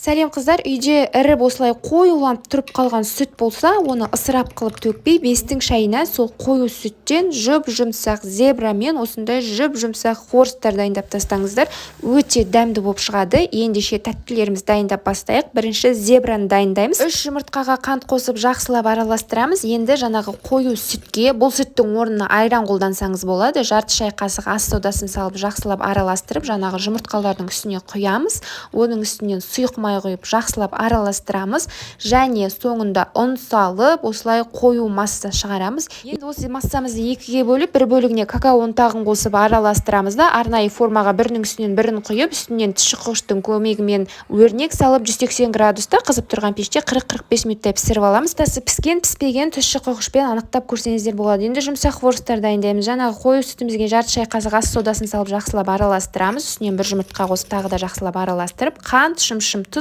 Сәлем қыздар, үйде іріп осылай қоюланып тұрып қалған сүт болса, оны ысырап қылып төкпей, бестің шайына сол қою сүттен жұп-жұмсақ зебра мен осындай жұп-жұмсақ хорстар дайындап тастаңыздар. Өте дәмді болып шығады. Ендеше тәттілеріміз дайындап бастайық. Бірінші зебраны дайындаймыз. 3 жұмыртқаға қант қосып жақсылап араластырамыз. Енді жаңағы қою сүтке, бұл сүттің орнына айран қолдансаңыз болады. Жарты шай қасық ас содасын салып жақсылап араластырып, жаңағы жұмыртқалардың үстіне құямыз. Оның үстінен сұйық май құйып жақсылап араластырамыз, және соңында ұн салып осылай қою масса шығарамыз. Енді осы массамызды екіге бөліп, бір бөлігіне какао ұнтағын қосып араластырамыз да арнайы формаға бірінің үстінен бірін құйып, үстінен тұщыққыштың көмегімен өрнек салып 180 градуста қызып тұрған пеште 40-45 минуттай пісіріп аламыз. Тасы піскен піспеген тұщыққышпен анықтап көрсеңіздер болады. Енді жұмсақ хорстар дайындаймыз. Жаңағы қою сүтімізге жарты шай қасық ас содасын салып жақсылап араластырамыз. Үстінен бір жұмыртқа қосып тағы да жақсылап араластырып, қант, шымшым, тұз